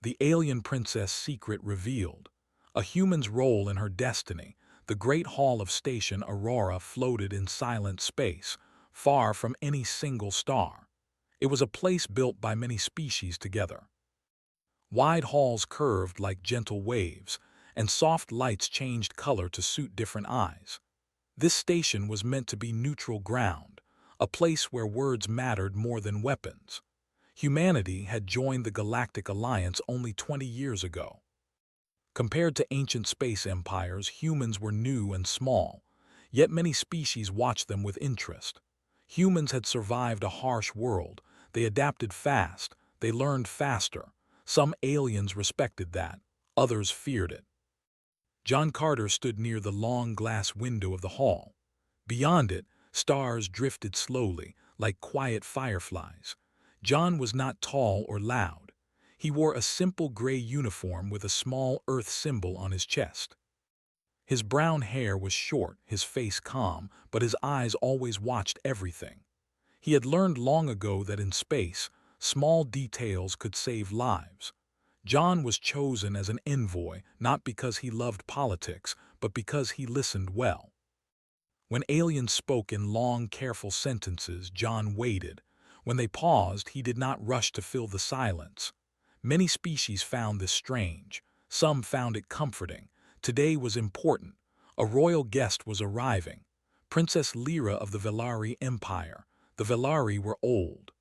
The alien princess secret revealed. A human's role in her destiny. The great hall of Station Aurora floated in silent space, far from any single star. It was a place built by many species together. Wide halls curved like gentle waves, and soft lights changed color to suit different eyes. This station was meant to be neutral ground, a place where words mattered more than weapons. Humanity had joined the Galactic Alliance only 20 years ago. Compared to ancient space empires, humans were new and small, yet many species watched them with interest. Humans had survived a harsh world, they adapted fast, they learned faster. Some aliens respected that, others feared it. John Carter stood near the long glass window of the hall. Beyond it, stars drifted slowly, like quiet fireflies. John was not tall or loud. He wore a simple gray uniform with a small Earth symbol on his chest. His brown hair was short, his face calm, but his eyes always watched everything. He had learned long ago that in space, small details could save lives. John was chosen as an envoy not because he loved politics, but because he listened well. When aliens spoke in long, careful sentences, John waited. When they paused, he did not rush to fill the silence. Many species found this strange. Some found it comforting. Today was important. A royal guest was arriving. Princess Lyra of the Velari Empire. The Velari were old.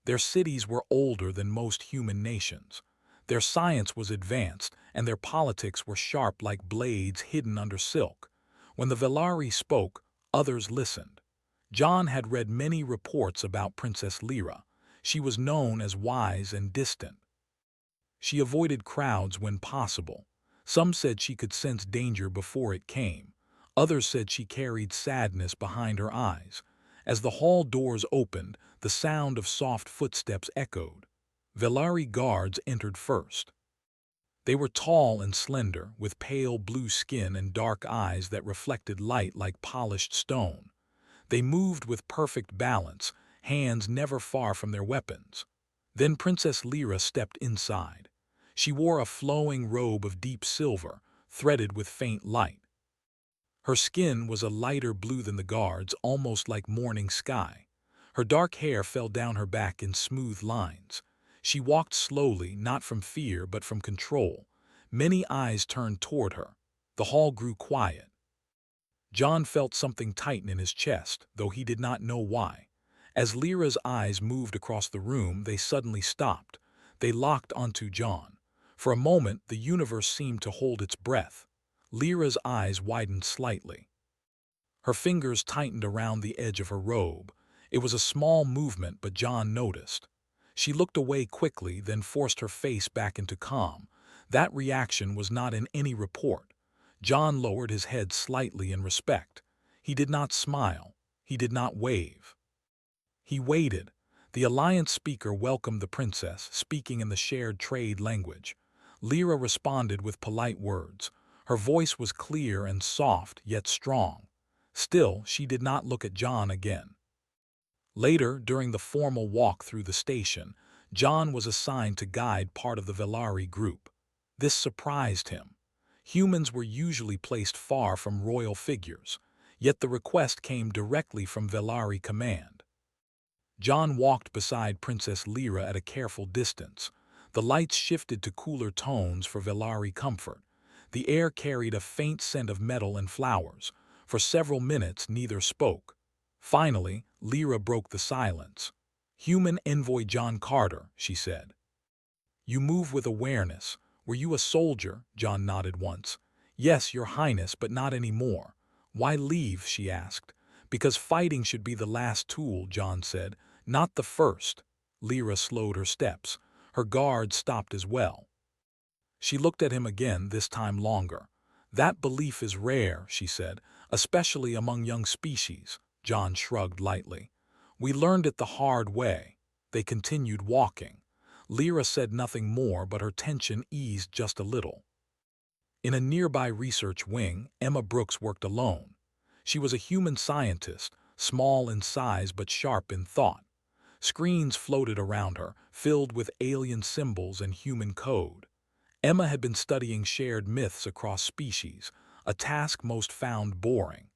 Their cities were older than most human nations. Their science was advanced, and their politics were sharp like blades hidden under silk. When the Velari spoke, others listened. John had read many reports about Princess Lyra. She was known as wise and distant. She avoided crowds when possible. Some said she could sense danger before it came. Others said she carried sadness behind her eyes. As the hall doors opened, the sound of soft footsteps echoed. Velari guards entered first. They were tall and slender, with pale blue skin and dark eyes that reflected light like polished stone. They moved with perfect balance, hands never far from their weapons. Then Princess Lyra stepped inside. She wore a flowing robe of deep silver, threaded with faint light. Her skin was a lighter blue than the guards, almost like morning sky. Her dark hair fell down her back in smooth lines. She walked slowly, not from fear but from control. Many eyes turned toward her. The hall grew quiet. John felt something tighten in his chest, though he did not know why. As Lyra's eyes moved across the room, they suddenly stopped. They locked onto John. For a moment, the universe seemed to hold its breath. Lyra's eyes widened slightly. Her fingers tightened around the edge of her robe. It was a small movement, but John noticed. She looked away quickly, then forced her face back into calm. That reaction was not in any report. John lowered his head slightly in respect. He did not smile. He did not wave. He waited. The Alliance speaker welcomed the princess, speaking in the shared trade language. Lyra responded with polite words. Her voice was clear and soft, yet strong. Still, she did not look at John again. Later, during the formal walk through the station, John was assigned to guide part of the Velari group. This surprised him. Humans were usually placed far from royal figures, yet the request came directly from Velari command. John walked beside Princess Lyra at a careful distance. The lights shifted to cooler tones for Velari comfort. The air carried a faint scent of metal and flowers. For several minutes, neither spoke. Finally, Lyra broke the silence. "Human envoy John Carter," she said. "You move with awareness. Were you a soldier?" John nodded once. "Yes, Your Highness, but not anymore." "Why leave?" she asked. "Because fighting should be the last tool," John said, "not the first." Lyra slowed her steps. Her guard stopped as well. She looked at him again, this time longer. "That belief is rare," she said, "especially among young species." John shrugged lightly. "We learned it the hard way." They continued walking. Lyra said nothing more, but her tension eased just a little. In a nearby research wing, Emma Brooks worked alone. She was a human scientist, small in size but sharp in thought. Screens floated around her, filled with alien symbols and human code. Emma had been studying shared myths across species, a task most found boring.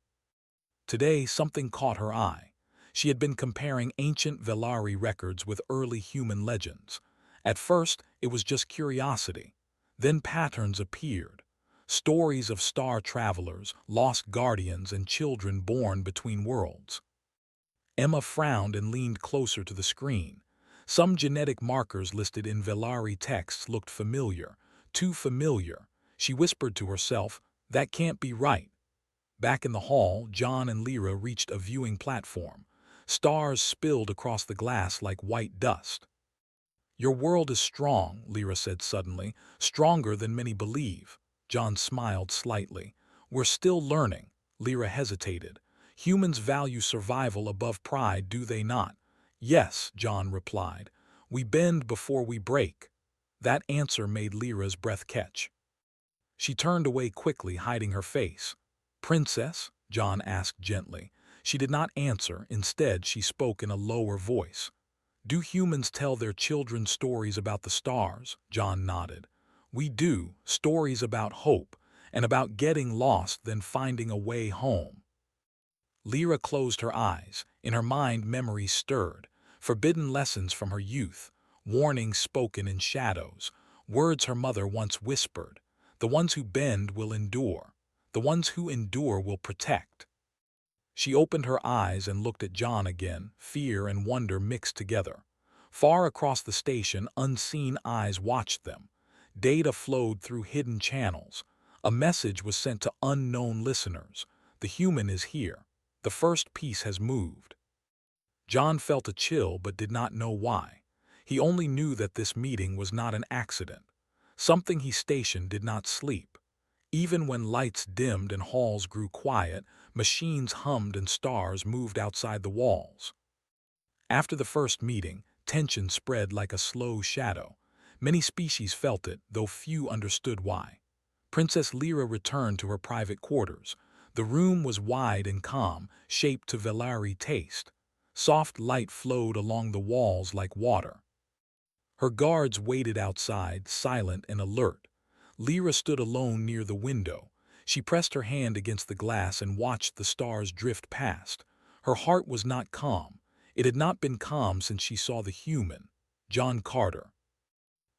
Today, something caught her eye. She had been comparing ancient Velari records with early human legends. At first, it was just curiosity. Then patterns appeared. Stories of star travelers, lost guardians, and children born between worlds. Emma frowned and leaned closer to the screen. Some genetic markers listed in Velari texts looked familiar, too familiar. She whispered to herself, "That can't be right." Back in the hall, John and Lyra reached a viewing platform. Stars spilled across the glass like white dust. "Your world is strong," Lyra said suddenly, "stronger than many believe." John smiled slightly. "We're still learning." Lyra hesitated. "Humans value survival above pride, do they not?" "Yes," John replied. "We bend before we break." That answer made Lyra's breath catch. She turned away quickly, hiding her face. "Princess?" John asked gently. She did not answer. Instead, she spoke in a lower voice. "Do humans tell their children stories about the stars?" John nodded. "We do, stories about hope, and about getting lost then finding a way home." Lyra closed her eyes. In her mind, memories stirred. Forbidden lessons from her youth, warnings spoken in shadows, words her mother once whispered. The ones who bend will endure. The ones who endure will protect. She opened her eyes and looked at John again, fear and wonder mixed together. Far across the station, unseen eyes watched them. Data flowed through hidden channels. A message was sent to unknown listeners. The human is here. The first piece has moved. John felt a chill but did not know why. He only knew that this meeting was not an accident. Something he stationed did not sleep. Even when lights dimmed and halls grew quiet, machines hummed and stars moved outside the walls. After the first meeting, tension spread like a slow shadow. Many species felt it, though few understood why. Princess Lyra returned to her private quarters. The room was wide and calm, shaped to Velari taste. Soft light flowed along the walls like water. Her guards waited outside, silent and alert. Lyra stood alone near the window. She pressed her hand against the glass and watched the stars drift past. Her heart was not calm. It had not been calm since she saw the human, John Carter.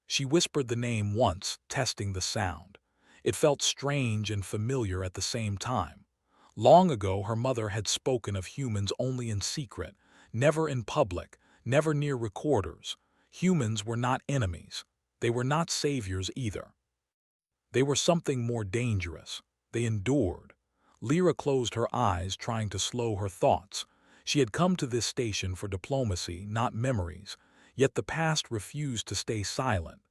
She whispered the name once, testing the sound. It felt strange and familiar at the same time. Long ago, her mother had spoken of humans only in secret, never in public, never near recorders. Humans were not enemies. They were not saviors either. They were something more dangerous. They endured. Lyra closed her eyes, trying to slow her thoughts. She had come to this station for diplomacy, not memories, yet the past refused to stay silent.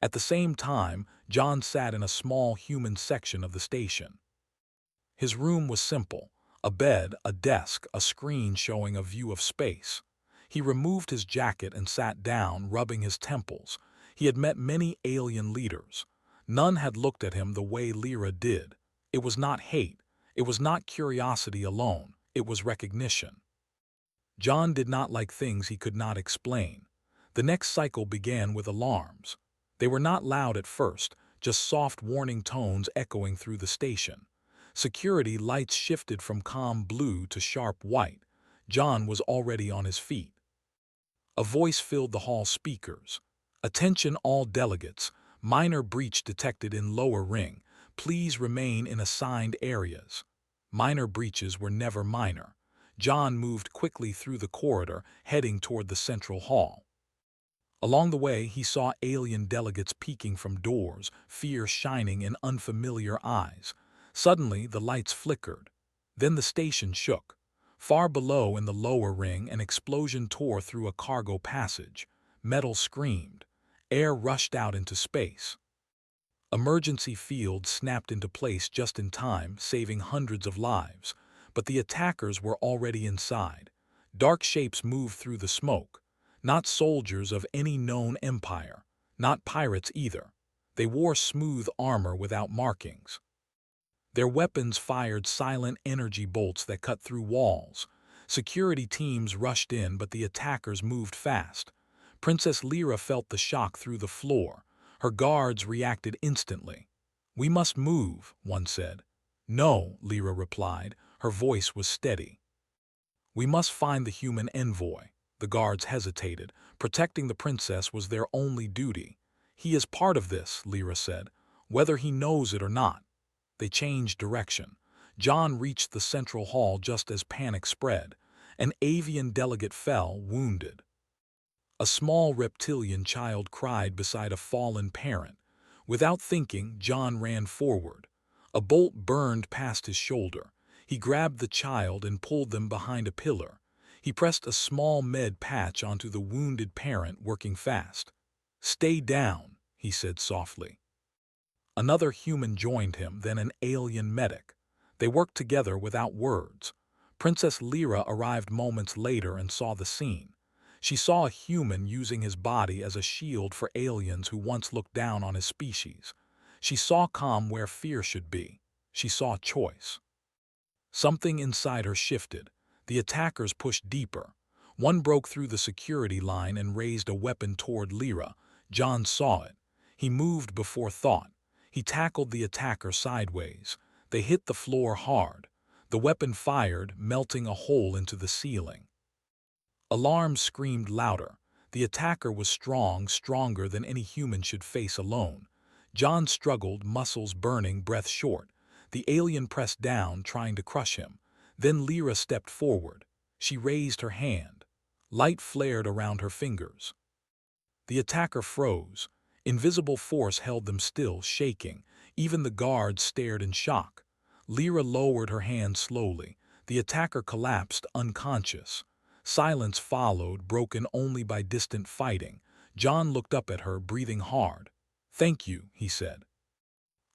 At the same time, John sat in a small human section of the station. His room was simple: a bed, a desk, a screen showing a view of space. He removed his jacket and sat down, rubbing his temples. He had met many alien leaders. None had looked at him the way Lyra did. It was not hate. It was not curiosity alone. It was recognition. John did not like things he could not explain. The next cycle began with alarms. They were not loud at first, just soft warning tones echoing through the station. Security lights shifted from calm blue to sharp white. John was already on his feet. A voice filled the hall speakers. "Attention all delegates. Minor breach detected in lower ring. Please remain in assigned areas." Minor breaches were never minor. John moved quickly through the corridor, heading toward the central hall. Along the way, he saw alien delegates peeking from doors, fear shining in unfamiliar eyes. Suddenly, the lights flickered. Then the station shook. Far below in the lower ring, an explosion tore through a cargo passage. Metal screamed. Air rushed out into space. Emergency fields snapped into place just in time, saving hundreds of lives. But the attackers were already inside. Dark shapes moved through the smoke. Not soldiers of any known empire. Not pirates either. They wore smooth armor without markings. Their weapons fired silent energy bolts that cut through walls. Security teams rushed in, but the attackers moved fast. Princess Lyra felt the shock through the floor. Her guards reacted instantly. "We must move," one said. "No," Lyra replied. Her voice was steady. "We must find the human envoy." The guards hesitated. Protecting the princess was their only duty. "He is part of this," Lyra said, "whether he knows it or not." They changed direction. John reached the central hall just as panic spread. An avian delegate fell, wounded. A small reptilian child cried beside a fallen parent. Without thinking, John ran forward. A bolt burned past his shoulder. He grabbed the child and pulled them behind a pillar. He pressed a small med patch onto the wounded parent, working fast. "Stay down," he said softly. Another human joined him, then an alien medic. They worked together without words. Princess Lyra arrived moments later and saw the scene. She saw a human using his body as a shield for aliens who once looked down on his species. She saw calm where fear should be. She saw choice. Something inside her shifted. The attackers pushed deeper. One broke through the security line and raised a weapon toward Lyra. John saw it. He moved before thought. He tackled the attacker sideways. They hit the floor hard. The weapon fired, melting a hole into the ceiling. Alarms screamed louder. The attacker was strong, stronger than any human should face alone. John struggled, muscles burning, breath short. The alien pressed down, trying to crush him. Then Lyra stepped forward. She raised her hand. Light flared around her fingers. The attacker froze. Invisible force held them still, shaking. Even the guards stared in shock. Lyra lowered her hand slowly. The attacker collapsed, unconscious. Silence followed, broken only by distant fighting. John looked up at her, breathing hard. "Thank you," he said.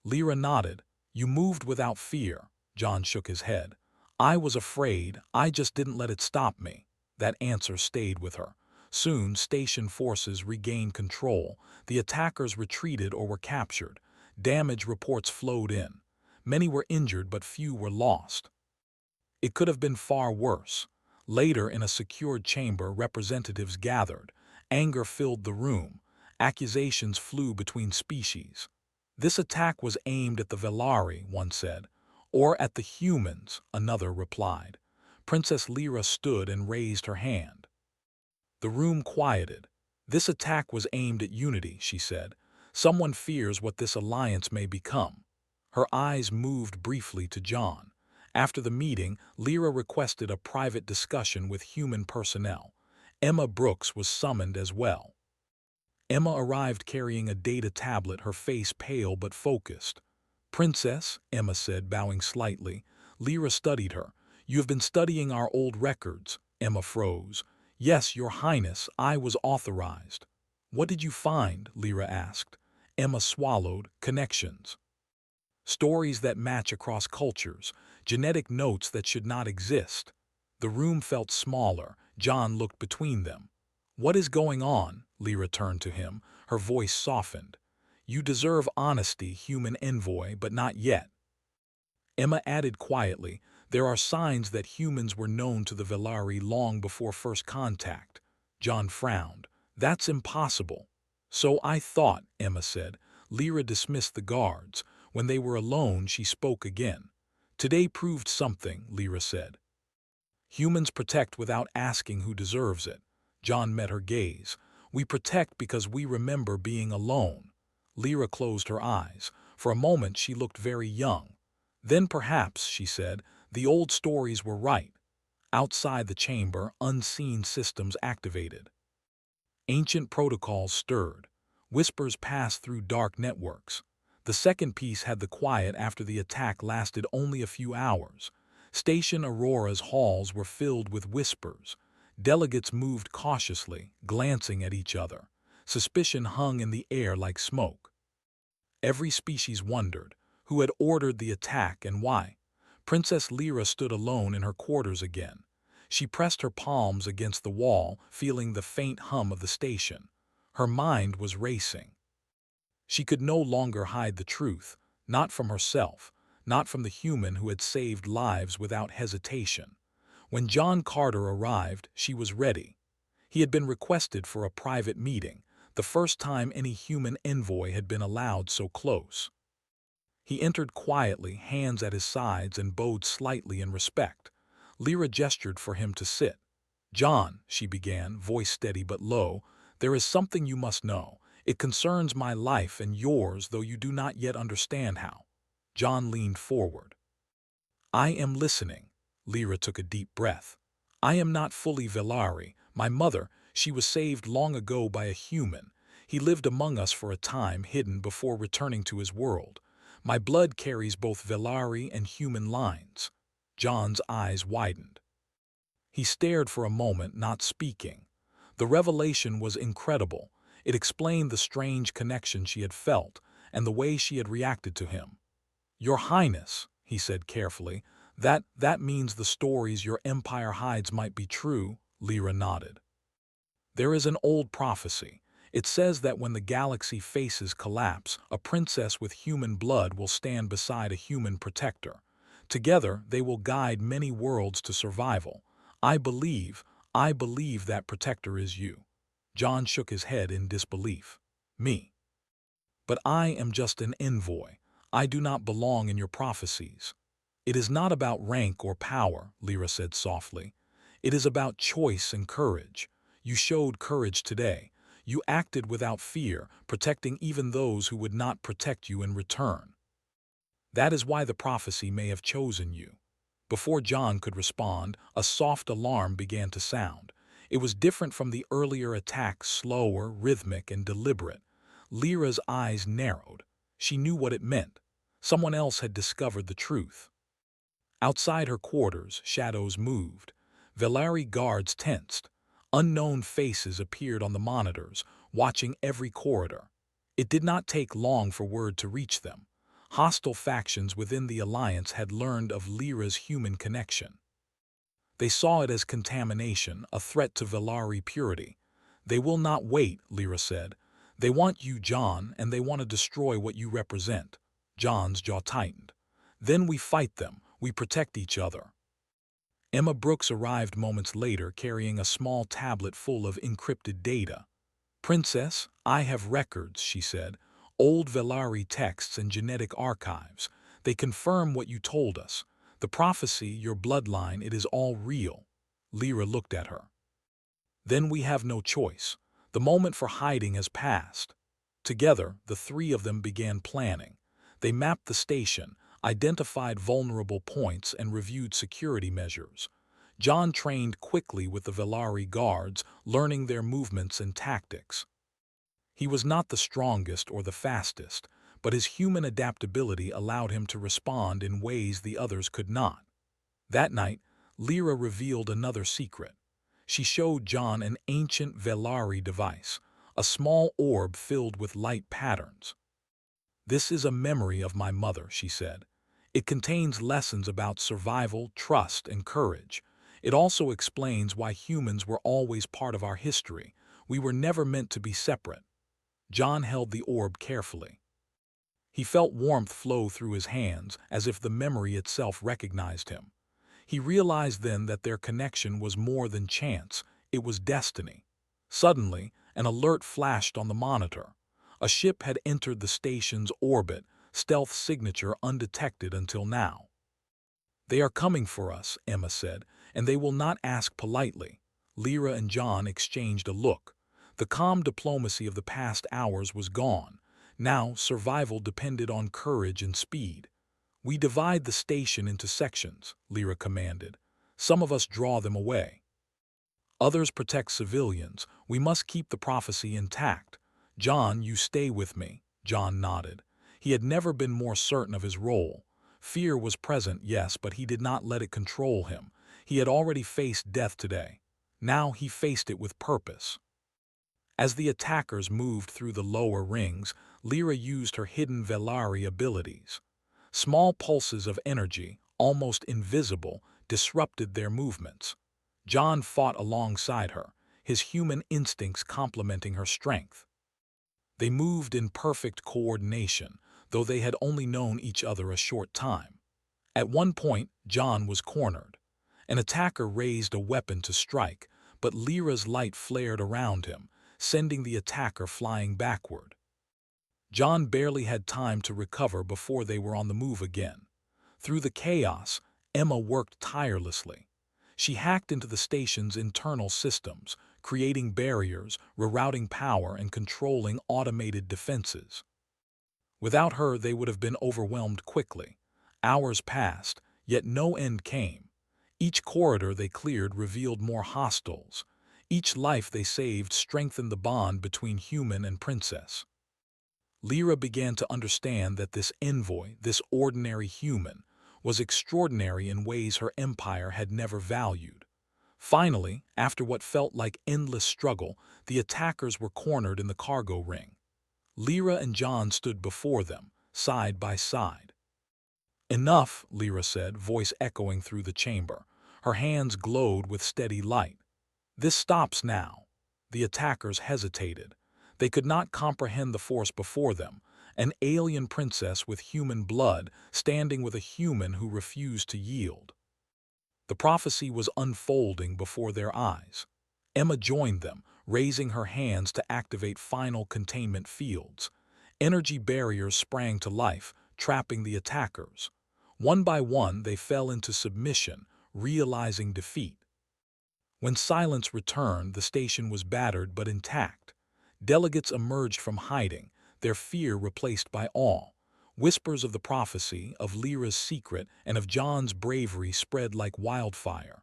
Lyra nodded. "You moved without fear." John shook his head. "I was afraid. I just didn't let it stop me." That answer stayed with her. Soon, station forces regained control. The attackers retreated or were captured. Damage reports flowed in. Many were injured, but few were lost. It could have been far worse. Later, in a secured chamber, representatives gathered. Anger filled the room. Accusations flew between species. "This attack was aimed at the Velari," one said. "Or at the humans," another replied. Princess Lyra stood and raised her hand. The room quieted. "This attack was aimed at unity," she said. "Someone fears what this alliance may become." Her eyes moved briefly to John. After the meeting, Lyra requested a private discussion with human personnel. Emma Brooks was summoned as well. Emma arrived carrying a data tablet, her face pale but focused. "Princess," Emma said, bowing slightly. Lyra studied her. "You have been studying our old records." Emma froze. "Yes, Your Highness, I was authorized." "What did you find?" Lyra asked. Emma swallowed. "Connections. Stories that match across cultures. Genetic notes that should not exist." The room felt smaller. John looked between them. "What is going on?" Lyra turned to him. Her voice softened. "You deserve honesty, human envoy, but not yet." Emma added quietly, "There are signs that humans were known to the Velari long before first contact." John frowned. "That's impossible." "So I thought," Emma said. Lyra dismissed the guards. When they were alone, she spoke again. "Today proved something," Lyra said. "Humans protect without asking who deserves it." John met her gaze. "We protect because we remember being alone." Lyra closed her eyes. For a moment she looked very young. "Then perhaps," she said, "the old stories were right." Outside the chamber, unseen systems activated. Ancient protocols stirred. Whispers passed through dark networks. The second piece had the quiet after the attack lasted only a few hours. Station Aurora's halls were filled with whispers. Delegates moved cautiously, glancing at each other. Suspicion hung in the air like smoke. Every species wondered who had ordered the attack and why. Princess Lyra stood alone in her quarters again. She pressed her palms against the wall, feeling the faint hum of the station. Her mind was racing. She could no longer hide the truth, not from herself, not from the human who had saved lives without hesitation. When John Carter arrived, she was ready. He had been requested for a private meeting, the first time any human envoy had been allowed so close. He entered quietly, hands at his sides, and bowed slightly in respect. Lyra gestured for him to sit. "John," she began, voice steady but low, "there is something you must know. It concerns my life and yours, though you do not yet understand how." John leaned forward. "I am listening." Lyra took a deep breath. "I am not fully Velari. My mother, she was saved long ago by a human. He lived among us for a time, hidden before returning to his world. My blood carries both Velari and human lines." John's eyes widened. He stared for a moment, not speaking. The revelation was incredible. It explained the strange connection she had felt and the way she had reacted to him. "Your Highness," he said carefully, that means the stories your empire hides might be true." Lyra nodded. "There is an old prophecy. It says that when the galaxy faces collapse, a princess with human blood will stand beside a human protector. Together, they will guide many worlds to survival. I believe that protector is you." John shook his head in disbelief. "Me? But I am just an envoy. I do not belong in your prophecies." "It is not about rank or power," Lyra said softly. "It is about choice and courage. You showed courage today. You acted without fear, protecting even those who would not protect you in return. That is why the prophecy may have chosen you." Before John could respond, a soft alarm began to sound. It was different from the earlier attacks, slower, rhythmic, and deliberate. Lyra's eyes narrowed. She knew what it meant. Someone else had discovered the truth. Outside her quarters, shadows moved. Velari guards tensed. Unknown faces appeared on the monitors, watching every corridor. It did not take long for word to reach them. Hostile factions within the Alliance had learned of Lyra's human connection. They saw it as contamination, a threat to Velari purity. "They will not wait," Lyra said. "They want you, John, and they want to destroy what you represent." John's jaw tightened. "Then we fight them. We protect each other." Emma Brooks arrived moments later carrying a small tablet full of encrypted data. "Princess, I have records," she said. "Old Velari texts and genetic archives. They confirm what you told us. The prophecy, your bloodline, it is all real." Lyra looked at her. "Then we have no choice. The moment for hiding has passed." Together, the three of them began planning. They mapped the station, identified vulnerable points, and reviewed security measures. John trained quickly with the Velari guards, learning their movements and tactics. He was not the strongest or the fastest, but his human adaptability allowed him to respond in ways the others could not. That night, Lyra revealed another secret. She showed John an ancient Velari device, a small orb filled with light patterns. "This is a memory of my mother," she said. "It contains lessons about survival, trust, and courage. It also explains why humans were always part of our history. We were never meant to be separate." John held the orb carefully. He felt warmth flow through his hands, as if the memory itself recognized him. He realized then that their connection was more than chance, it was destiny. Suddenly, an alert flashed on the monitor. A ship had entered the station's orbit, stealth signature undetected until now. "They are coming for us," Emma said, "and they will not ask politely." Lyra and John exchanged a look. The calm diplomacy of the past hours was gone. Now, survival depended on courage and speed. "We divide the station into sections," Lyra commanded. "Some of us draw them away. Others protect civilians. We must keep the prophecy intact." "John, you stay with me." John nodded. He had never been more certain of his role. Fear was present, yes, but he did not let it control him. He had already faced death today. Now he faced it with purpose. As the attackers moved through the lower rings, Lyra used her hidden Velari abilities. Small pulses of energy, almost invisible, disrupted their movements. John fought alongside her, his human instincts complementing her strength. They moved in perfect coordination, though they had only known each other a short time. At one point, John was cornered. An attacker raised a weapon to strike, but Lyra's light flared around him, sending the attacker flying backward. John barely had time to recover before they were on the move again. Through the chaos, Emma worked tirelessly. She hacked into the station's internal systems, creating barriers, rerouting power, and controlling automated defenses. Without her, they would have been overwhelmed quickly. Hours passed, yet no end came. Each corridor they cleared revealed more hostiles. Each life they saved strengthened the bond between human and princess. Lyra began to understand that this envoy, this ordinary human, was extraordinary in ways her empire had never valued. Finally, after what felt like endless struggle, the attackers were cornered in the cargo ring. Lyra and John stood before them, side by side. "Enough," Lyra said, voice echoing through the chamber. Her hands glowed with steady light. "This stops now." The attackers hesitated. They could not comprehend the force before them, an alien princess with human blood standing with a human who refused to yield. The prophecy was unfolding before their eyes. Emma joined them, raising her hands to activate final containment fields. Energy barriers sprang to life, trapping the attackers. One by one, they fell into submission, realizing defeat. When silence returned, the station was battered but intact. Delegates emerged from hiding, their fear replaced by awe. Whispers of the prophecy, of Lyra's secret, and of John's bravery spread like wildfire.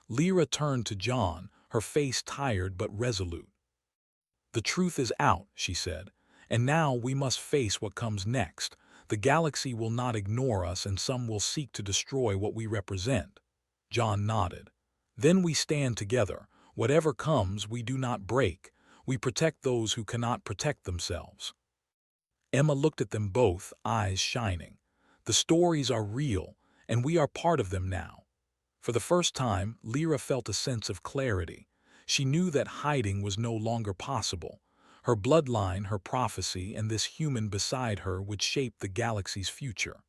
Lyra turned to John, her face tired but resolute. "The truth is out," she said, "and now we must face what comes next. The galaxy will not ignore us, and some will seek to destroy what we represent." John nodded. "Then we stand together. Whatever comes, we do not break. We protect those who cannot protect themselves." Emma looked at them both, eyes shining. "The stories are real, and we are part of them now." For the first time, Lyra felt a sense of clarity. She knew that hiding was no longer possible. Her bloodline, her prophecy, and this human beside her would shape the galaxy's future.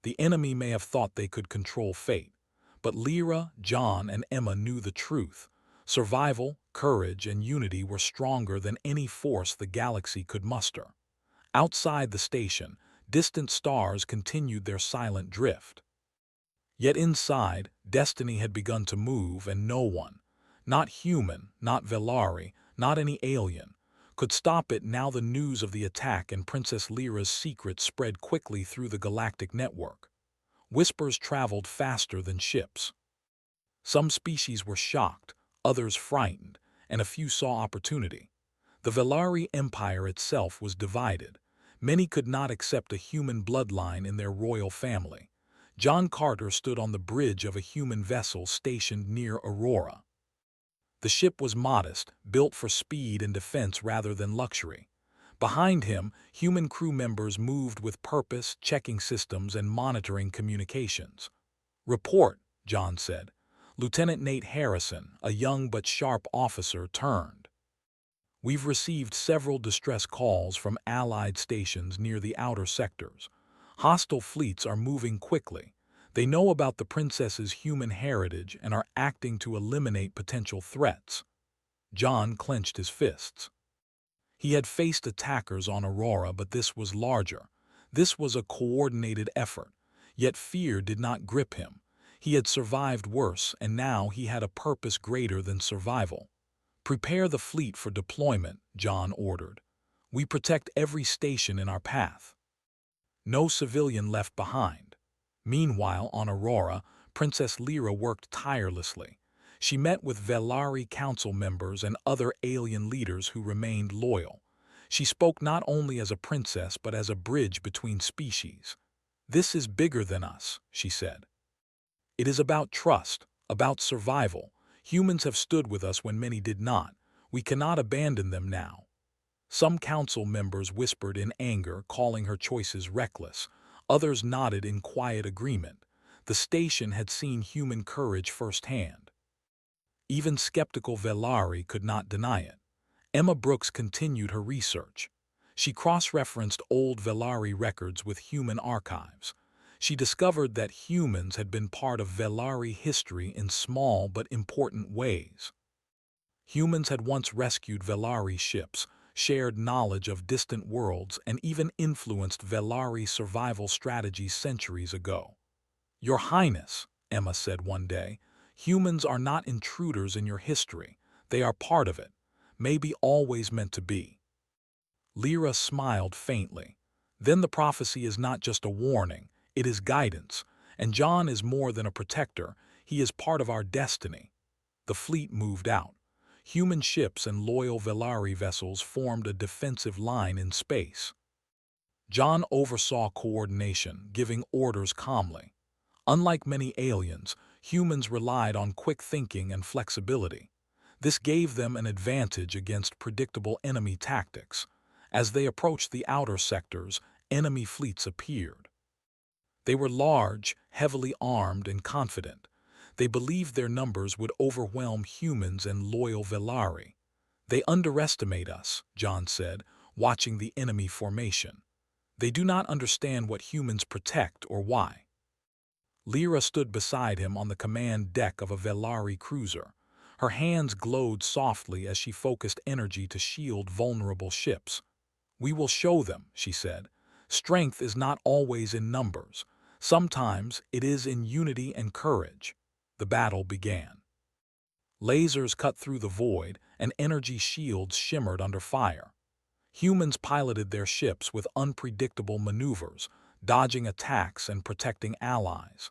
The enemy may have thought they could control fate, but Lyra, John, and Emma knew the truth. Survival, courage, and unity were stronger than any force the galaxy could muster. Outside the station, distant stars continued their silent drift. Yet inside, destiny had begun to move, and no one, not human, not Velari, not any alien, could stop it. Now the news of the attack and Princess Lyra's secret spread quickly through the galactic network. Whispers traveled faster than ships. Some species were shocked, others frightened, and a few saw opportunity. The Velari Empire itself was divided. Many could not accept a human bloodline in their royal family. John Carter stood on the bridge of a human vessel stationed near Aurora. The ship was modest, built for speed and defense rather than luxury. Behind him, human crew members moved with purpose, checking systems and monitoring communications. "Report," John said. Lieutenant Nate Harrison, a young but sharp officer, turned. "We've received several distress calls from Allied stations near the outer sectors. Hostile fleets are moving quickly. They know about the princess's human heritage and are acting to eliminate potential threats." John clenched his fists. He had faced attackers on Aurora, but this was larger. This was a coordinated effort. Yet fear did not grip him. He had survived worse, and now he had a purpose greater than survival. "Prepare the fleet for deployment," John ordered. "We protect every station in our path. No civilian left behind." Meanwhile, on Aurora, Princess Lyra worked tirelessly. She met with Velari council members and other alien leaders who remained loyal. She spoke not only as a princess but as a bridge between species. "This is bigger than us," she said. "It is about trust, about survival. Humans have stood with us when many did not. We cannot abandon them now." Some council members whispered in anger, calling her choices reckless. Others nodded in quiet agreement. The station had seen human courage firsthand. Even skeptical Velari could not deny it. Emma Brooks continued her research. She cross-referenced old Velari records with human archives. She discovered that humans had been part of Velari history in small but important ways. Humans had once rescued Velari ships, shared knowledge of distant worlds, and even influenced Velari survival strategies centuries ago. "Your Highness," Emma said one day, "humans are not intruders in your history. They are part of it, maybe always meant to be." Lyra smiled faintly. "Then the prophecy is not just a warning, it is guidance, and John is more than a protector, he is part of our destiny." The fleet moved out. Human ships and loyal Velari vessels formed a defensive line in space. John oversaw coordination, giving orders calmly. Unlike many aliens, humans relied on quick thinking and flexibility. This gave them an advantage against predictable enemy tactics. As they approached the outer sectors, enemy fleets appeared. They were large, heavily armed, and confident. They believed their numbers would overwhelm humans and loyal Velari. "They underestimate us," John said, watching the enemy formation. "They do not understand what humans protect or why." Lyra stood beside him on the command deck of a Velari cruiser. Her hands glowed softly as she focused energy to shield vulnerable ships. "We will show them," she said. "Strength is not always in numbers. Sometimes it is in unity and courage." The battle began. Lasers cut through the void, and energy shields shimmered under fire. Humans piloted their ships with unpredictable maneuvers, dodging attacks and protecting allies.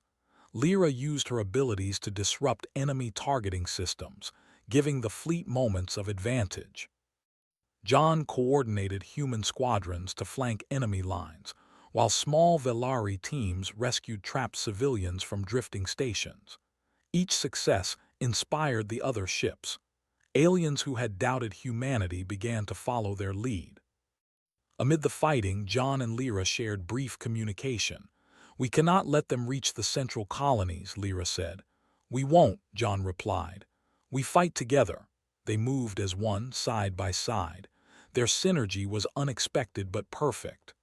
Lyra used her abilities to disrupt enemy targeting systems, giving the fleet moments of advantage. John coordinated human squadrons to flank enemy lines, while small Velari teams rescued trapped civilians from drifting stations. Each success inspired the other ships. Aliens who had doubted humanity began to follow their lead. Amid the fighting, John and Lyra shared brief communication. "We cannot let them reach the central colonies," Lyra said. "We won't," John replied. "We fight together." They moved as one, side by side. Their synergy was unexpected but perfect.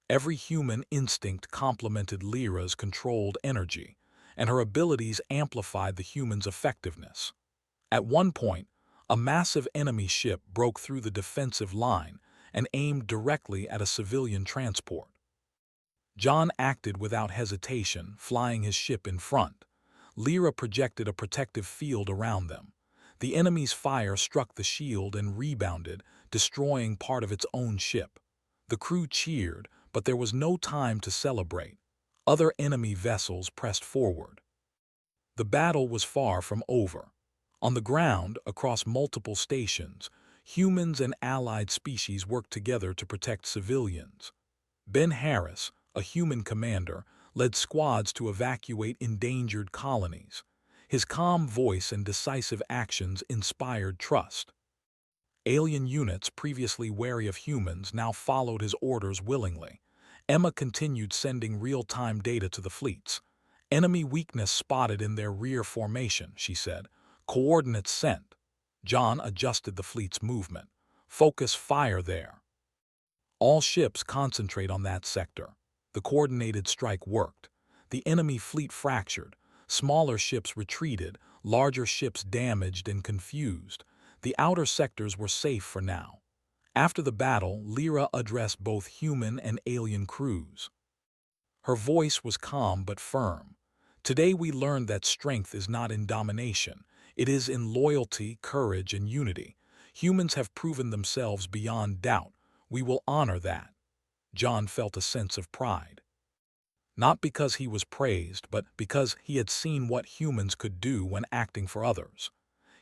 Every human instinct complemented Lyra's controlled energy, and her abilities amplified the human's effectiveness. At one point, a massive enemy ship broke through the defensive line and aimed directly at a civilian transport. John acted without hesitation, flying his ship in front. Lyra projected a protective field around them. The enemy's fire struck the shield and rebounded, destroying part of its own ship. The crew cheered, but there was no time to celebrate. Other enemy vessels pressed forward. The battle was far from over. On the ground, across multiple stations, humans and allied species worked together to protect civilians. Ben Harris, a human commander, led squads to evacuate endangered colonies. His calm voice and decisive actions inspired trust. Alien units previously wary of humans now followed his orders willingly. Emma continued sending real-time data to the fleets. "Enemy weakness spotted in their rear formation," she said. "Coordinates sent." John adjusted the fleet's movement. "Focus fire there. All ships concentrate on that sector." The coordinated strike worked. The enemy fleet fractured. Smaller ships retreated, larger ships damaged and confused. The outer sectors were safe for now. After the battle, Lyra addressed both human and alien crews. Her voice was calm but firm. "Today we learned that strength is not in domination. It is in loyalty, courage, and unity. Humans have proven themselves beyond doubt. We will honor that." John felt a sense of pride. Not because he was praised, but because he had seen what humans could do when acting for others.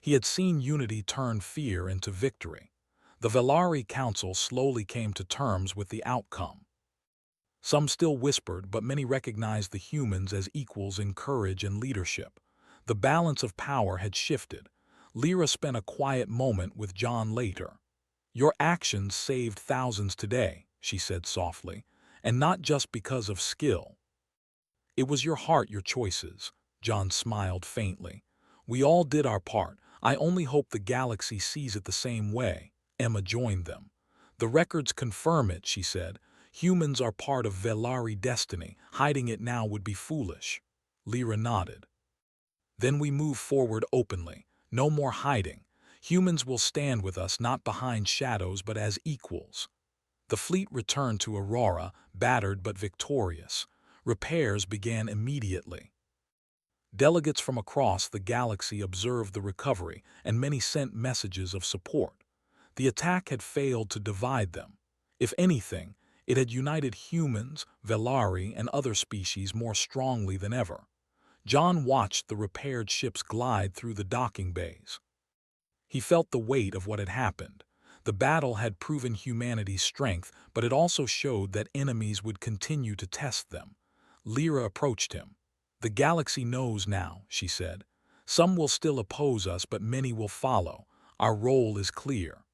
He had seen unity turn fear into victory. The Velari Council slowly came to terms with the outcome. Some still whispered, but many recognized the humans as equals in courage and leadership. The balance of power had shifted. Lyra spent a quiet moment with John later. "Your actions saved thousands today," she said softly, "and not just because of skill. It was your heart, your choices." John smiled faintly. "We all did our part. I only hope the galaxy sees it the same way." Emma joined them. "The records confirm it," she said. Humans are part of Velari destiny. Hiding it now would be foolish. Lyra nodded. Then we move forward openly. No more hiding. Humans will stand with us not behind shadows but as equals. The fleet returned to Aurora, battered but victorious. Repairs began immediately. Delegates from across the galaxy observed the recovery, and many sent messages of support. The attack had failed to divide them. If anything, it had united humans, Velari, and other species more strongly than ever. John watched the repaired ships glide through the docking bays. He felt the weight of what had happened. The battle had proven humanity's strength, but it also showed that enemies would continue to test them. Lyra approached him. "The galaxy knows now," she said. "Some will still oppose us, but many will follow. Our role is clear."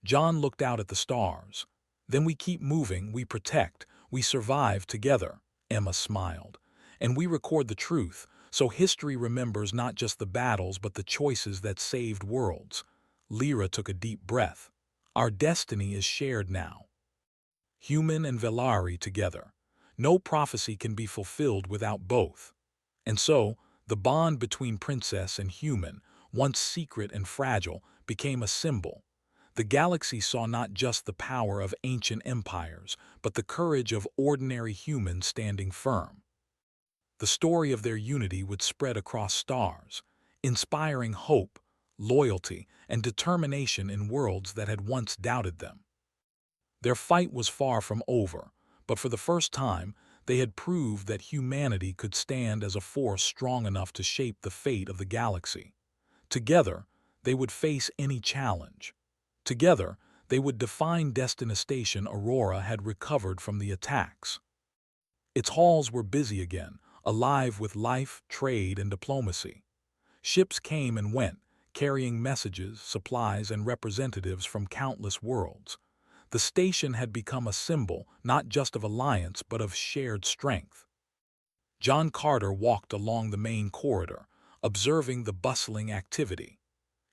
John looked out at the stars. "Then we keep moving, we protect, we survive together," Emma smiled. "And we record the truth, so history remembers not just the battles but the choices that saved worlds." Lyra took a deep breath. "Our destiny is shared now. Human and Velari together. No prophecy can be fulfilled without both." And so, the bond between princess and human, once secret and fragile, became a symbol. The galaxy saw not just the power of ancient empires, but the courage of ordinary humans standing firm. The story of their unity would spread across stars, inspiring hope, loyalty, and determination in worlds that had once doubted them. Their fight was far from over, but for the first time, they had proved that humanity could stand as a force strong enough to shape the fate of the galaxy. Together, they would face any challenge. Together, they would define destination Aurora had recovered from the attacks. Its halls were busy again, alive with life, trade, and diplomacy. Ships came and went, carrying messages, supplies, and representatives from countless worlds. The station had become a symbol not just of alliance but of shared strength. John Carter walked along the main corridor, observing the bustling activity.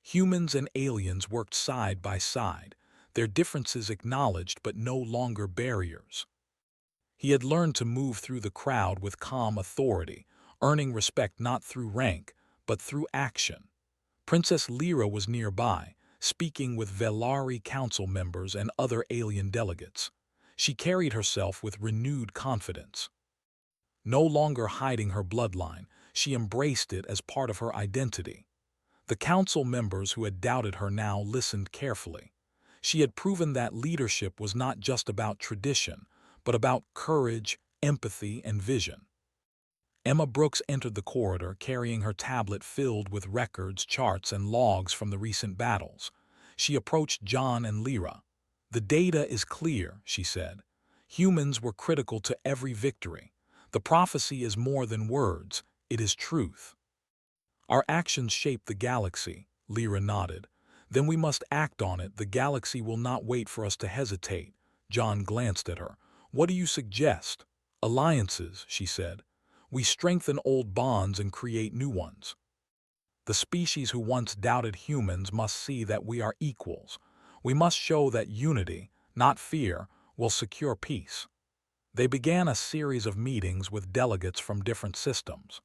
Humans and aliens worked side by side, their differences acknowledged but no longer barriers. He had learned to move through the crowd with calm authority, earning respect not through rank, but through action. Princess Lyra was nearby, speaking with Velari council members and other alien delegates. She carried herself with renewed confidence. No longer hiding her bloodline, she embraced it as part of her identity. The council members who had doubted her now listened carefully. She had proven that leadership was not just about tradition, but about courage, empathy, and vision. Emma Brooks entered the corridor carrying her tablet filled with records, charts, and logs from the recent battles. She approached John and Lyra. "The data is clear," she said. "Humans were critical to every victory. The prophecy is more than words, it is truth. Our actions shape the galaxy," Lyra nodded. "Then we must act on it. The galaxy will not wait for us to hesitate." John glanced at her. "What do you suggest?" "Alliances," she said. "We strengthen old bonds and create new ones. The species who once doubted humans must see that we are equals. We must show that unity, not fear, will secure peace." They began a series of meetings with delegates from different systems.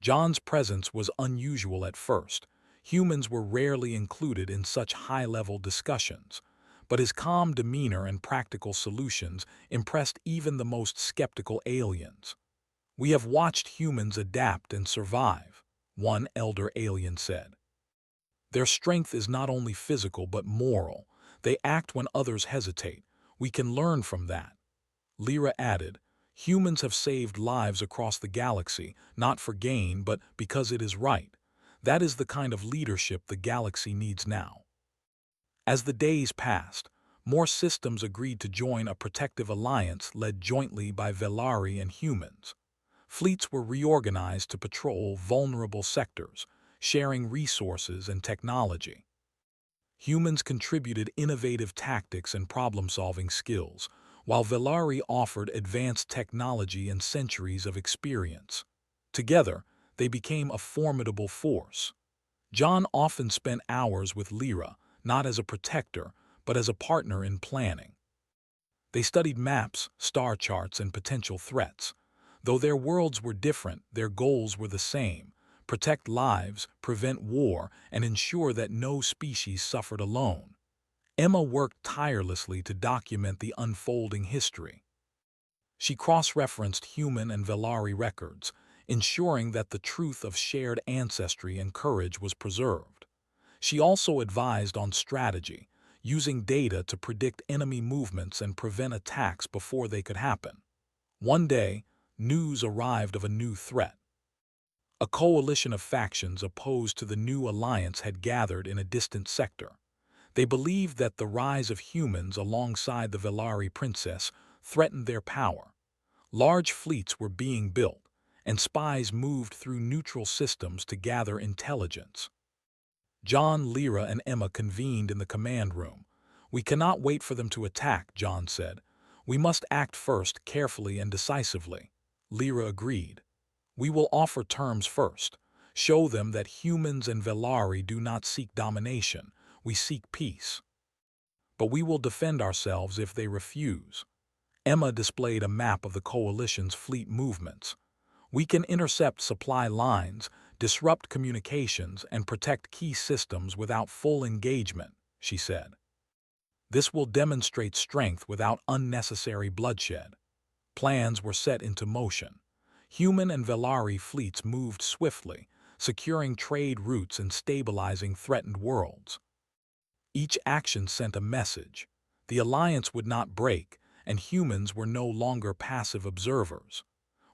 John's presence was unusual at first. Humans were rarely included in such high-level discussions, but his calm demeanor and practical solutions impressed even the most skeptical aliens. "We have watched humans adapt and survive," one elder alien said. "Their strength is not only physical but moral. They act when others hesitate. We can learn from that." Lyra added, "Humans have saved lives across the galaxy, not for gain, but because it is right. That is the kind of leadership the galaxy needs now." As the days passed, more systems agreed to join a protective alliance led jointly by Velari and humans. Fleets were reorganized to patrol vulnerable sectors, sharing resources and technology. Humans contributed innovative tactics and problem-solving skills, while Velari offered advanced technology and centuries of experience. Together, they became a formidable force. John often spent hours with Lyra, not as a protector, but as a partner in planning. They studied maps, star charts, and potential threats. Though their worlds were different, their goals were the same: protect lives, prevent war, and ensure that no species suffered alone. Emma worked tirelessly to document the unfolding history. She cross-referenced human and Velari records, ensuring that the truth of shared ancestry and courage was preserved. She also advised on strategy, using data to predict enemy movements and prevent attacks before they could happen. One day, news arrived of a new threat. A coalition of factions opposed to the new alliance had gathered in a distant sector. They believed that the rise of humans alongside the Velari princess threatened their power. Large fleets were being built, and spies moved through neutral systems to gather intelligence. John, Lyra, and Emma convened in the command room. "We cannot wait for them to attack," John said. "We must act first, carefully and decisively." Lyra agreed. "We will offer terms first. Show them that humans and Velari do not seek domination. We seek peace. But we will defend ourselves if they refuse." Emma displayed a map of the coalition's fleet movements. "We can intercept supply lines, disrupt communications, and protect key systems without full engagement," she said. "This will demonstrate strength without unnecessary bloodshed." Plans were set into motion. Human and Velari fleets moved swiftly, securing trade routes and stabilizing threatened worlds. Each action sent a message. The alliance would not break, and humans were no longer passive observers.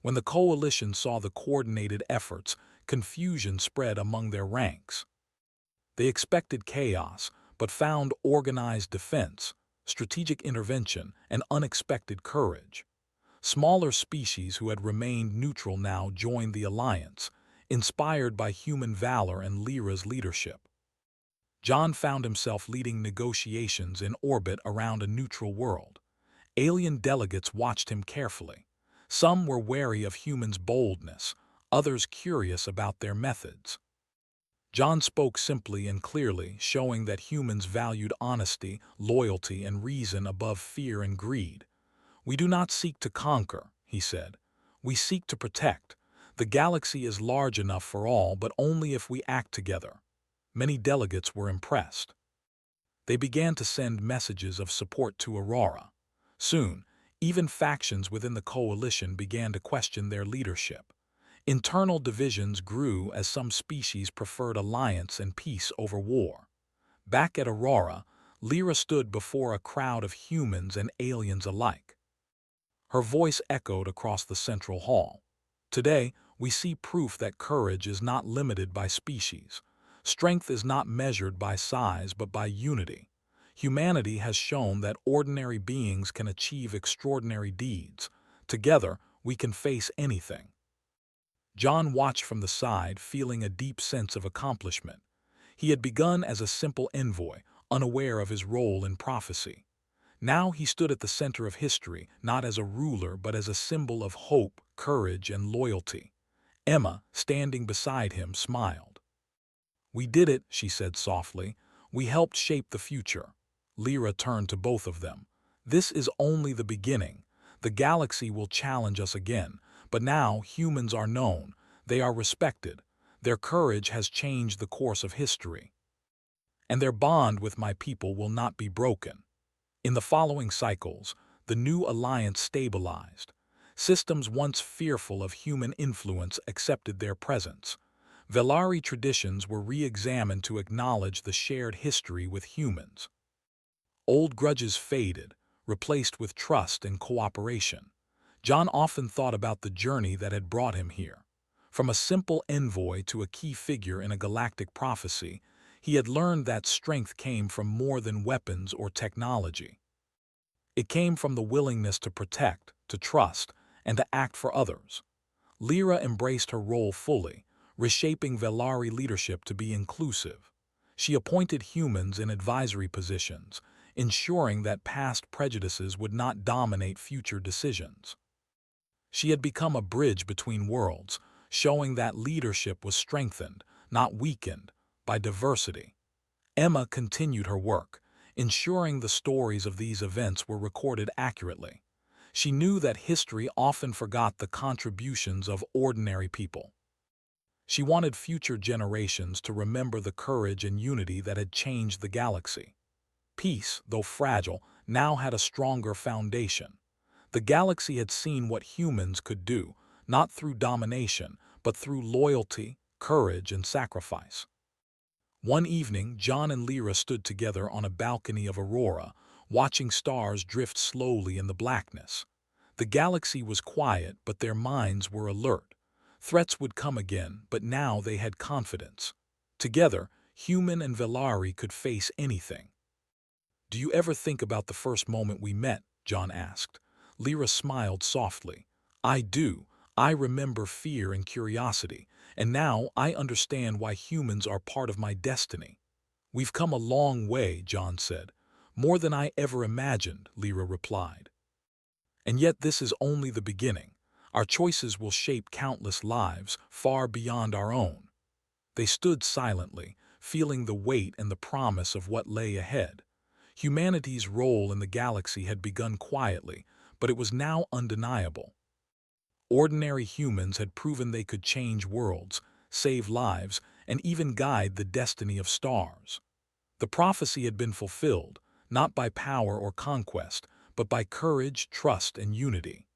When the coalition saw the coordinated efforts, confusion spread among their ranks. They expected chaos, but found organized defense, strategic intervention, and unexpected courage. Smaller species who had remained neutral now joined the alliance, inspired by human valor and Lyra's leadership. John found himself leading negotiations in orbit around a neutral world. Alien delegates watched him carefully. Some were wary of humans' boldness, others curious about their methods. John spoke simply and clearly, showing that humans valued honesty, loyalty, and reason above fear and greed. "We do not seek to conquer," he said. "We seek to protect. The galaxy is large enough for all, but only if we act together." Many delegates were impressed. They began to send messages of support to Aurora. Soon, even factions within the coalition began to question their leadership. Internal divisions grew as some species preferred alliance and peace over war. Back at Aurora, Lyra stood before a crowd of humans and aliens alike. Her voice echoed across the central hall. "Today, we see proof that courage is not limited by species. Strength is not measured by size but by unity. Humanity has shown that ordinary beings can achieve extraordinary deeds. Together, we can face anything." John watched from the side, feeling a deep sense of accomplishment. He had begun as a simple envoy, unaware of his role in prophecy. Now he stood at the center of history, not as a ruler but as a symbol of hope, courage, and loyalty. Emma, standing beside him, smiled. "We did it," she said softly. "We helped shape the future." Lyra turned to both of them. "This is only the beginning. The galaxy will challenge us again, but now humans are known. They are respected. Their courage has changed the course of history. And their bond with my people will not be broken." In the following cycles, the new alliance stabilized. Systems once fearful of human influence accepted their presence. Velari traditions were re-examined to acknowledge the shared history with humans. Old grudges faded, replaced with trust and cooperation. John often thought about the journey that had brought him here. From a simple envoy to a key figure in a galactic prophecy, he had learned that strength came from more than weapons or technology. It came from the willingness to protect, to trust, and to act for others. Lyra embraced her role fully, reshaping Velari leadership to be inclusive. She appointed humans in advisory positions, ensuring that past prejudices would not dominate future decisions. She had become a bridge between worlds, showing that leadership was strengthened, not weakened, by diversity. Emma continued her work, ensuring the stories of these events were recorded accurately. She knew that history often forgot the contributions of ordinary people. She wanted future generations to remember the courage and unity that had changed the galaxy. Peace, though fragile, now had a stronger foundation. The galaxy had seen what humans could do, not through domination, but through loyalty, courage, and sacrifice. One evening, John and Lyra stood together on a balcony of Aurora, watching stars drift slowly in the blackness. The galaxy was quiet, but their minds were alert. Threats would come again, but now they had confidence. Together, human and Velari could face anything. "Do you ever think about the first moment we met?" John asked. Lyra smiled softly. "I do. I remember fear and curiosity, and now I understand why humans are part of my destiny." "We've come a long way," John said. "More than I ever imagined," Lyra replied. "And yet this is only the beginning. Our choices will shape countless lives far beyond our own." They stood silently, feeling the weight and the promise of what lay ahead. Humanity's role in the galaxy had begun quietly, but it was now undeniable. Ordinary humans had proven they could change worlds, save lives, and even guide the destiny of stars. The prophecy had been fulfilled, not by power or conquest, but by courage, trust, and unity.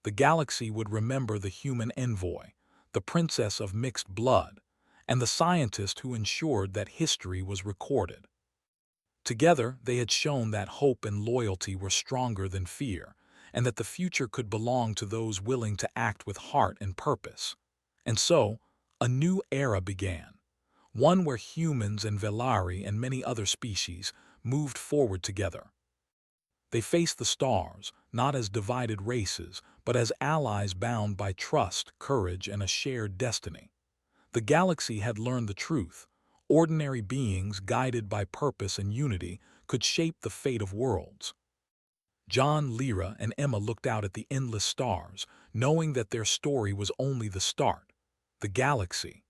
The galaxy would remember the human envoy, the princess of mixed blood, and the scientist who ensured that history was recorded. Together, they had shown that hope and loyalty were stronger than fear, and that the future could belong to those willing to act with heart and purpose. And so, a new era began, one where humans and Velari and many other species moved forward together. They faced the stars, not as divided races, but as allies bound by trust, courage, and a shared destiny. The galaxy had learned the truth. Ordinary beings, guided by purpose and unity, could shape the fate of worlds. John, Lyra, and Emma looked out at the endless stars, knowing that their story was only the start. The galaxy,